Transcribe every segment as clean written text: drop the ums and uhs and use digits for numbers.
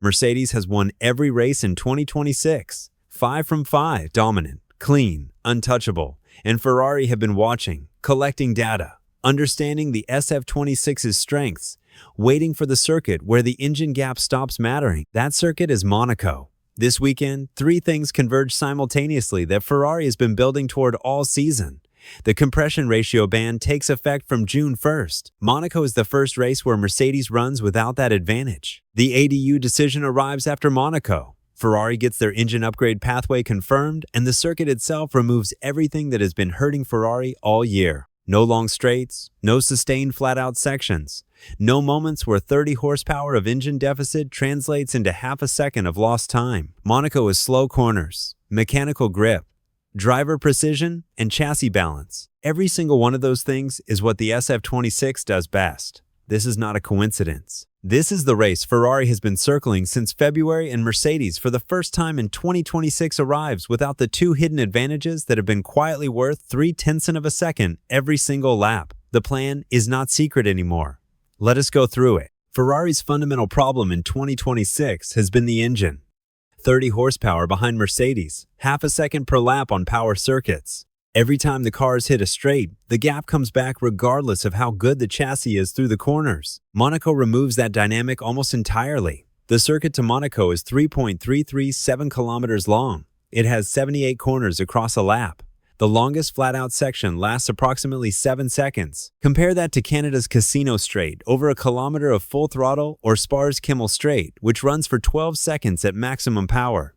Mercedes has won every race in 2026. 5 from 5, dominant, clean, untouchable. And Ferrari have been watching, collecting data, understanding the SF-26's strengths, waiting for the circuit where the engine gap stops mattering. That circuit is Monaco. This weekend, 3 things converge simultaneously that Ferrari has been building toward all season. The compression ratio ban takes effect from June 1st. Monaco is the first race where Mercedes runs without that advantage. The ADU decision arrives after Monaco. Ferrari gets their engine upgrade pathway confirmed, and the circuit itself removes everything that has been hurting Ferrari all year. No long straights, no sustained flat-out sections, no moments where 30 horsepower of engine deficit translates into half a second of lost time. Monaco is slow corners, mechanical grip, driver precision, and chassis balance. Every single one of those things is what the SF-26 does best. This is not a coincidence. This is the race Ferrari has been circling since February, and Mercedes, for the first time in 2026, arrives without the 2 hidden advantages that have been quietly worth 0.3 of a second every single lap. The plan is not secret anymore. Let us go through it. Ferrari's fundamental problem in 2026 has been the engine. 30 horsepower behind Mercedes, half a second per lap on power circuits. Every time the cars hit a straight, the gap comes back regardless of how good the chassis is through the corners. Monaco removes that dynamic almost entirely. The circuit to Monaco is 3.337 kilometers long. It has 78 corners across a lap. The longest flat-out section lasts approximately 7 seconds. Compare that to Canada's Casino Straight, over a kilometer of full throttle, or Spa's Kimmel Straight, which runs for 12 seconds at maximum power.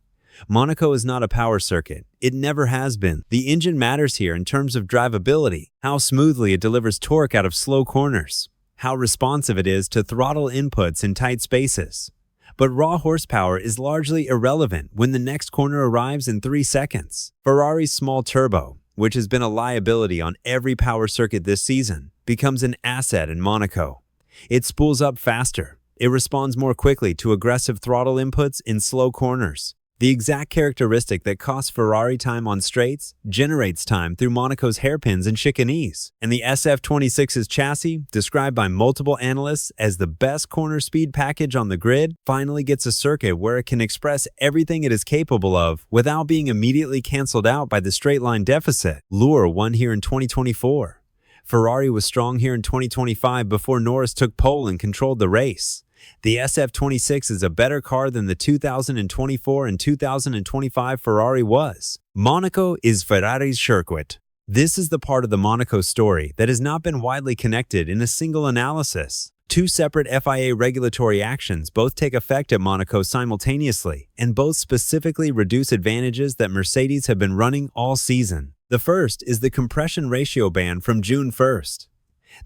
Monaco is not a power circuit. It never has been. The engine matters here in terms of drivability, how smoothly it delivers torque out of slow corners, how responsive it is to throttle inputs in tight spaces. But raw horsepower is largely irrelevant when the next corner arrives in 3 seconds. Ferrari's small turbo, which has been a liability on every power circuit this season, becomes an asset in Monaco. It spools up faster. It responds more quickly to aggressive throttle inputs in slow corners. The exact characteristic that costs Ferrari time on straights generates time through Monaco's hairpins and chicanees. And the SF-26's chassis, described by multiple analysts as the best corner speed package on the grid, finally gets a circuit where it can express everything it is capable of without being immediately canceled out by the straight line deficit. Lure won here in 2024. Ferrari was strong here in 2025 before Norris took pole and controlled the race. The SF-26 is a better car than the 2024 and 2025 Ferrari was. Monaco is Ferrari's circuit. This is the part of the Monaco story that has not been widely connected in a single analysis. 2 separate FIA regulatory actions both take effect at Monaco simultaneously, and both specifically reduce advantages that Mercedes have been running all season. The first is the compression ratio ban from June 1st.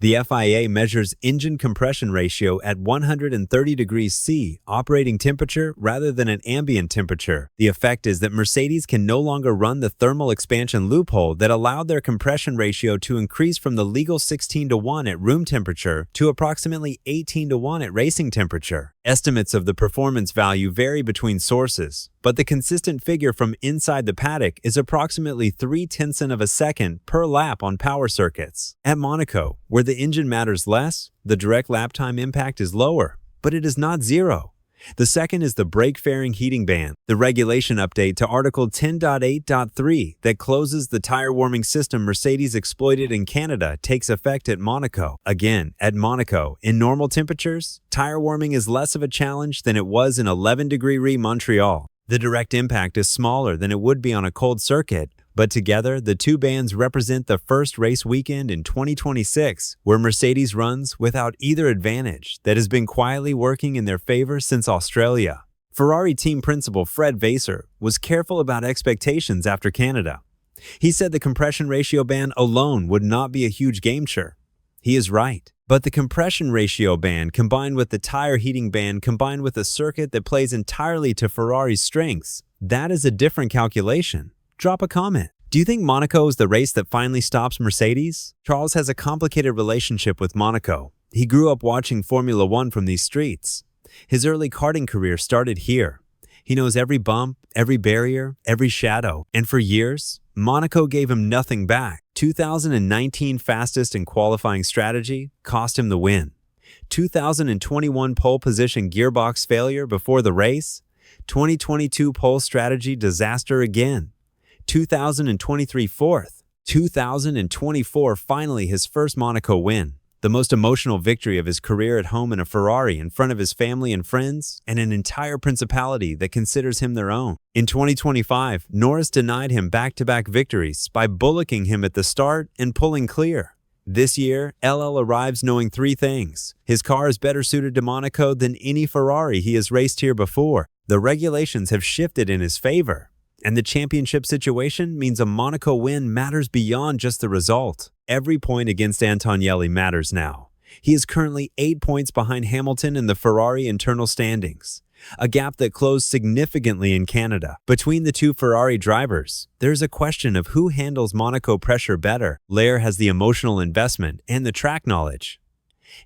The FIA measures engine compression ratio at 130 degrees C operating temperature rather than an ambient temperature. The effect is that Mercedes can no longer run the thermal expansion loophole that allowed their compression ratio to increase from the legal 16:1 at room temperature to approximately 18:1 at racing temperature. Estimates of the performance value vary between sources, but the consistent figure from inside the paddock is approximately 0.3 of a second per lap on power circuits. At Monaco, where the engine matters less, the direct lap time impact is lower, but it is not zero. The second is the brake fairing heating ban, the regulation update to Article 10.8.3 that closes the tire warming system Mercedes exploited in Canada takes effect at Monaco. Again, at Monaco, in normal temperatures, tire warming is less of a challenge than it was in 11-degree Montreal. The direct impact is smaller than it would be on a cold circuit, but together, the 2 bans represent the first race weekend in 2026 where Mercedes runs without either advantage that has been quietly working in their favor since Australia. Ferrari team principal Fred Vasseur was careful about expectations after Canada. He said the compression ratio ban alone would not be a huge game changer. He is right. But the compression ratio ban combined with the tire heating ban combined with a circuit that plays entirely to Ferrari's strengths, that is a different calculation. Drop a comment. Do you think Monaco is the race that finally stops Mercedes? Charles has a complicated relationship with Monaco. He grew up watching Formula One from these streets. His early karting career started here. He knows every bump, every barrier, every shadow, and for years, Monaco gave him nothing back. 2019 fastest in qualifying strategy cost him the win. 2021 pole position gearbox failure before the race, 2022 pole strategy disaster again, 2023 fourth, 2024 finally his first Monaco win, the most emotional victory of his career at home in a Ferrari in front of his family and friends, and an entire principality that considers him their own. In 2025, Norris denied him back-to-back victories by bullocking him at the start and pulling clear. This year, LL arrives knowing three things. His car is better suited to Monaco than any Ferrari he has raced here before. The regulations have shifted in his favor, and the championship situation means a Monaco win matters beyond just the result. Every point against Antonelli matters now. He is currently 8 points behind Hamilton in the Ferrari internal standings, a gap that closed significantly in Canada. Between the two Ferrari drivers, there's a question of who handles Monaco pressure better. Lair has the emotional investment and the track knowledge.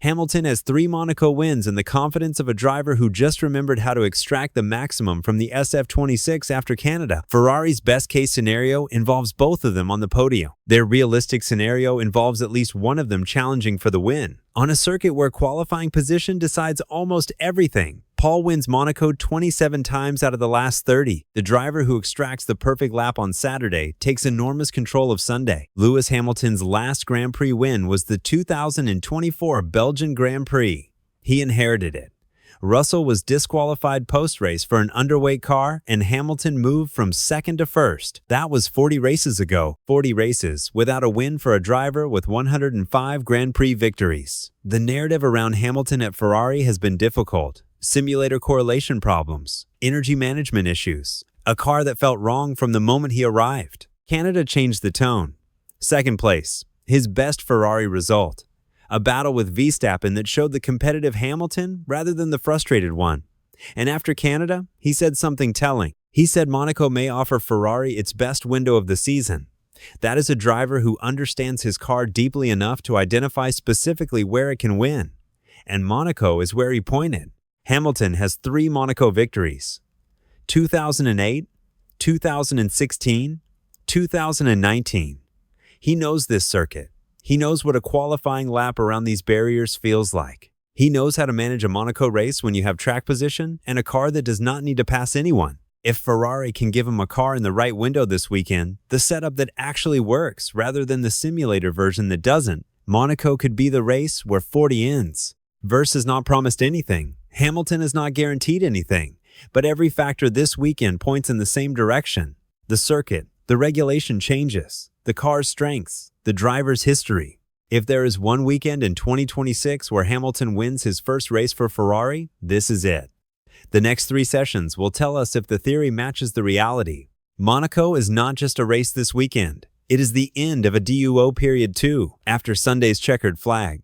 Hamilton has 3 Monaco wins and the confidence of a driver who just remembered how to extract the maximum from the SF-26 after Canada. Ferrari's best-case scenario involves both of them on the podium. Their realistic scenario involves at least one of them challenging for the win. On a circuit where qualifying position decides almost everything, Paul wins Monaco 27 times out of the last 30. The driver who extracts the perfect lap on Saturday takes enormous control of Sunday. Lewis Hamilton's last Grand Prix win was the 2024 Belgian Grand Prix. He inherited it. Russell was disqualified post-race for an underweight car, and Hamilton moved from second to first. That was 40 races ago. 40 races without a win for a driver with 105 Grand Prix victories. The narrative around Hamilton at Ferrari has been difficult. Simulator correlation problems, energy management issues, a car that felt wrong from the moment he arrived. Canada changed the tone. Second place, his best Ferrari result. A battle with Verstappen that showed the competitive Hamilton rather than the frustrated one. And after Canada, he said something telling. He said Monaco may offer Ferrari its best window of the season. That is a driver who understands his car deeply enough to identify specifically where it can win. And Monaco is where he pointed. Hamilton has 3 Monaco victories: 2008, 2016, 2019. He knows this circuit. He knows what a qualifying lap around these barriers feels like. He knows how to manage a Monaco race when you have track position and a car that does not need to pass anyone. If Ferrari can give him a car in the right window this weekend, the setup that actually works rather than the simulator version that doesn't, Monaco could be the race where 40 ends. Verse has not promised anything. Hamilton has not guaranteed anything, but every factor this weekend points in the same direction. The circuit, the regulation changes, the car's strengths, the driver's history. If there is one weekend in 2026 where Hamilton wins his first race for Ferrari, this is it. The next 3 sessions will tell us if the theory matches the reality. Monaco is not just a race this weekend. It is the end of a DUO period too, after Sunday's checkered flag.